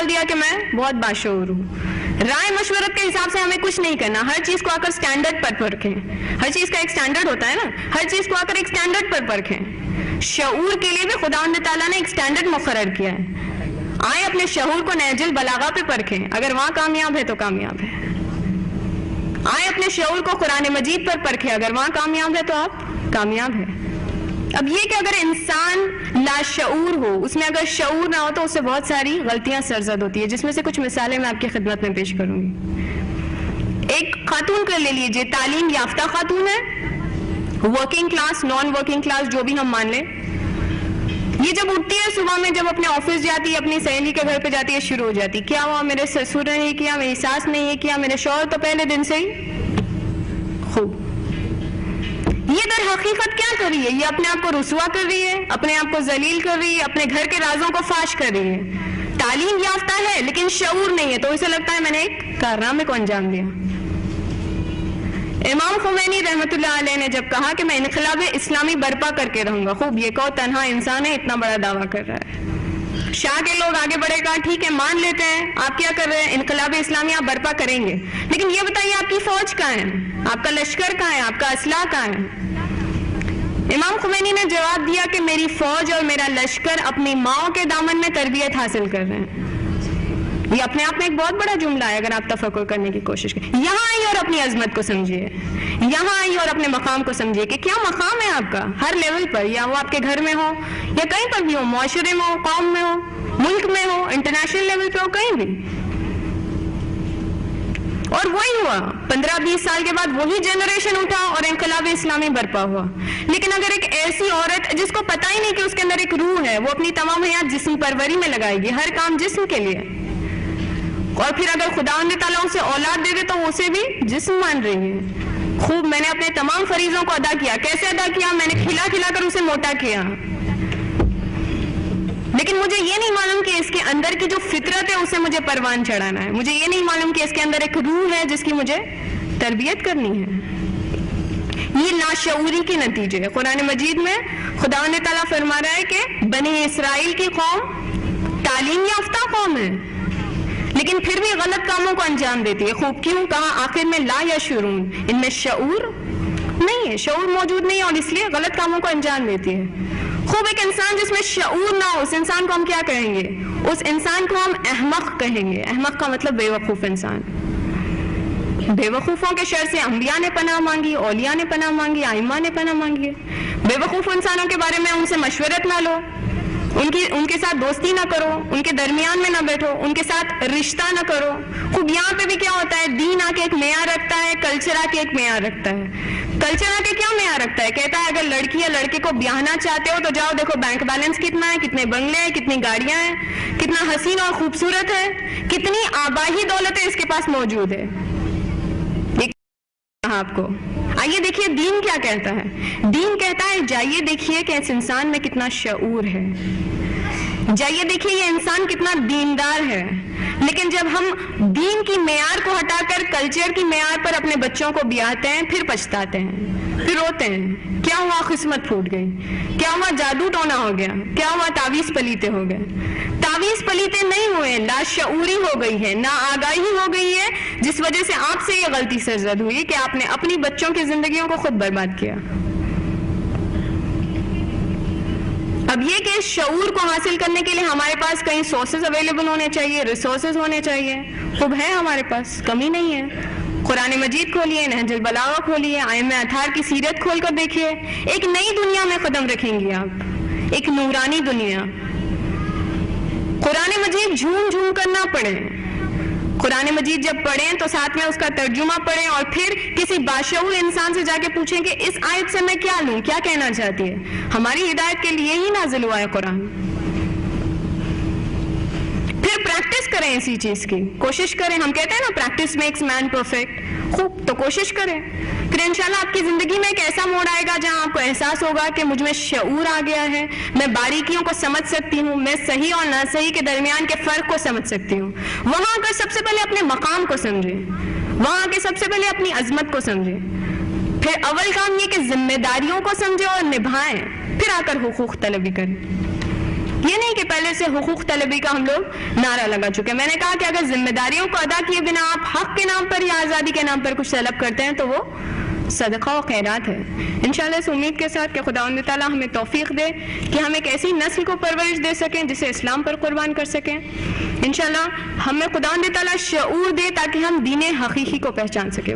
ڈال دیا کہ میں بہت باشعور ہوں. رائے مشورت کے حساب سے ہمیں کچھ نہیں کرنا. ہر چیز کو آ کر اسٹینڈرڈ پر پرکھیں. ہر چیز کا ایک اسٹینڈرڈ ہوتا ہے نا, ہر چیز کو آ کر ایک اسٹینڈرڈ پر پرکھیں. شعور کے لیے بھی خداوند تعالیٰ نے ایک اسٹینڈرڈ مقرر کیا ہے. آئے اپنے شعور کو نہج البلاغہ پہ پرکھیں, اگر وہاں کامیاب ہے تو کامیاب ہے. آئے اپنے شعور کو قرآن مجید پر پرکھیں, اگر وہاں کامیاب ہے تو آپ کامیاب ہیں. اب یہ کہ اگر انسان لاشعور ہو, اس میں اگر شعور نہ ہو تو اس سے بہت ساری غلطیاں سرزد ہوتی ہیں, جس میں سے کچھ مثالیں میں آپ کی خدمت میں پیش کروں گی. ایک خاتون کو لے لیجیے, تعلیم یافتہ خاتون ہے, working class, non working class, جو بھی ہم مان لیں. یہ جب اٹھتی ہے صبح میں, جب اپنے آفس جاتی ہے, اپنی سہیلی کے گھر پہ جاتی ہے, شروع ہو جاتی, کیا ہوا میرے سسر نے یہ کیا, میری ساس نے یہ کیا, میرے شوہر تو پہلے دن سے ہی خوب. یہ در حقیقت کیا کر رہی ہے؟ یہ اپنے آپ کو رسوا کر رہی ہے, اپنے آپ کو ذلیل کر رہی ہے, اپنے گھر کے رازوں کو فاش کر رہی ہے. تعلیم یافتہ ہے لیکن شعور نہیں ہے, تو اسے لگتا ہے میں نے ایک کارنامے کو انجام دیا. امام خمینی رحمۃ اللہ علیہ نے جب کہا کہ میں انقلاب اسلامی برپا کر کے رہوں گا, خوب یہ کہو تنہا انسان ہے اتنا بڑا دعویٰ کر رہا ہے. شاہ کے لوگ آگے بڑھے, کہا ٹھیک ہے مان لیتے ہیں, آپ کیا کر رہے ہیں, انقلاب اسلامی آپ برپا کریں گے, لیکن یہ بتائیے آپ کی فوج کہاں ہے, آپ کا لشکر کہاں ہے, آپ کا اسلحہ کہاں ہے؟ امام خمینی نے جواب دیا کہ میری فوج اور میرا لشکر اپنی ماؤں کے دامن میں تربیت حاصل کر رہے ہیں. یہ اپنے آپ میں ایک بہت بڑا جملہ ہے, اگر آپ تفکر کرنے کی کوشش کریں. یہاں آئیے اور اپنی عظمت کو سمجھیے, یہاں آئیے اور اپنے مقام کو سمجھیے کہ کیا مقام ہے آپ کا ہر لیول پر, یا وہ آپ کے گھر میں ہو یا کہیں پر بھی ہو, معاشرے میں ہو, قوم میں ہو, ملک میں ہو, انٹرنیشنل لیول پہ ہو, کہیں بھی. اور وہی ہوا 15-20 سال کے بعد, وہی جنریشن اٹھا اور انقلاب اسلامی برپا ہوا. لیکن اگر ایک ایسی عورت جس کو پتہ ہی نہیں کہ اس کے اندر ایک روح ہے, وہ اپنی تمام حیات جسم پروری میں لگائے گی, ہر کام جسم کے لیے, اور پھر اگر خداوند تعالیٰ اسے اولاد دے دے تو اسے بھی جسم مان رہی ہے. خوب میں نے اپنے تمام فریضوں کو ادا کیا. کیسے ادا کیا؟ میں نے کھلا کھلا کر اسے موٹا کیا. لیکن مجھے یہ نہیں معلوم کہ اس کے اندر کی جو فطرت ہے اسے مجھے پروان چڑھانا ہے. مجھے یہ نہیں معلوم کہ اس کے اندر ایک روح ہے جس کی مجھے تربیت کرنی ہے. یہ لاشعوری کے نتیجے ہے. قرآن مجید میں خداوند تعالیٰ فرما رہا ہے کہ بنی اسرائیل کی قوم تعلیم یافتہ قوم ہے, لیکن پھر بھی غلط کاموں کو انجام دیتی ہے. خوب کیوں؟ کہا آخر میں لا یشعرون, ان میں شعور نہیں ہے, شعور موجود نہیں ہے, اور اس لیے غلط کاموں کو انجام دیتی ہے. خوب ایک انسان جس میں شعور نہ ہو, اس انسان کو ہم کیا کہیں گے؟ اس انسان کو ہم احمق کہیں گے. احمق کا مطلب بے وقوف انسان. بے وقوفوں کے شر سے انبیاء نے پناہ مانگی, اولیاء نے پناہ مانگی, ائمہ نے پناہ مانگی. بے وقوف انسانوں کے بارے میں ان سے مشورت نہ لو, ان کے ساتھ دوستی نہ کرو, ان کے درمیان میں نہ بیٹھو, ان کے ساتھ رشتہ نہ کرو. خوب یہاں پہ بھی کیا ہوتا ہے, دین آ کے ایک معیار رکھتا ہے, کلچر آ کے ایک معیار رکھتا ہے. کلچر آ کے کیا معیار رکھتا ہے؟ کہتا ہے اگر لڑکی یا لڑکے کو بیاہنا چاہتے ہو تو جاؤ دیکھو بینک بیلنس کتنا ہے, کتنے بنگلے ہیں, کتنی گاڑیاں ہیں, کتنا حسین اور خوبصورت ہے, کتنی آبائی دولت ہے اس کے پاس موجود ہے. آپ کو آئیے دیکھیے دین کیا کہتا ہے. دین کہتا ہے جائیے دیکھیے کہ اس انسان میں کتنا شعور ہے, جائیے دیکھیے یہ انسان کتنا دیندار ہے. لیکن جب ہم دین کی معیار کو ہٹا کر کلچر کی معیار پر اپنے بچوں کو بیاہتے ہیں, پھر پچھتاتے ہیں, پھر روتے ہیں. کیا ہوا؟ قسمت پھوٹ گئی. کیا ہوا؟ جادو ٹونا ہو گیا. کیا ہوا؟ تعویذ پلیتے ہو گئے. تعویذ پلیتے نہیں ہوئے, لاشعوری ہو گئی ہے, نا آگاہی ہو گئی ہے, جس وجہ سے آپ سے یہ غلطی سرزد ہوئی کہ آپ نے اپنی بچوں کی زندگیوں کو خود برباد کیا. اب یہ کہ اس شعور کو حاصل کرنے کے لیے ہمارے پاس کئی سورسز اویلیبل ہونے چاہیے, ریسورسز ہونے چاہیے. خوب ہے ہمارے پاس, کمی نہیں ہے. قرآن مجید کھولیے, نہج البلاغہ کھولیے, ائمہ اطہار کی سیرت کھول کر دیکھیے. ایک نئی دنیا میں قدم رکھیں گی آپ, ایک نورانی دنیا. قرآن مجید جھوم جھوم کر نہ پڑھیں. قرآن مجید جب پڑھیں تو ساتھ میں اس کا ترجمہ پڑھیں, اور پھر کسی باشعور انسان سے جا کے پوچھیں کہ اس آیت سے میں کیا لوں, کیا کہنا چاہتی ہے. ہماری ہدایت کے لیے ہی نازل ہوا ہے قرآن. پھر پریکٹس کریں اسی چیز کی, کوشش کریں. ہم کہتے ہیں نا پریکٹس میکس مین پرفیکٹ. خوب, تو کوشش کریں. پھر انشاءاللہ آپ کی زندگی میں ایک ایسا موڑ آئے گا جہاں آپ کو احساس ہوگا کہ مجھ میں شعور آ گیا ہے, میں باریکیوں کو سمجھ سکتی ہوں, میں صحیح اور ناصحیح کے درمیان کے فرق کو سمجھ سکتی ہوں. وہاں کا سب سے پہلے اپنے مقام کو سمجھیں, وہاں کے سب سے پہلے اپنی عظمت کو سمجھیں. پھر اول کام یہ کہ ذمہ داریوں کو سمجھیں اور نبھائیں, پھر آ کر حقوق طلبی کریں. یہ نہیں کہ پہلے سے حقوق طلبی کا ہم لوگ نعرہ لگا چکے. میں نے کہا کہ اگر ذمہ داریوں کو ادا کیے بنا آپ حق کے نام پر یا آزادی کے نام پر کچھ طلب کرتے ہیں تو وہ صدقہ و خیرات ہے. انشاءاللہ اس امید کے ساتھ کہ خداوند تعالیٰ ہمیں توفیق دے کہ ہم ایک ایسی نسل کو پرورش دے سکیں جسے اسلام پر قربان کر سکیں. انشاءاللہ ہمیں خداوند تعالیٰ شعور دے تاکہ ہم دین حقیقی کو پہچان سکیں.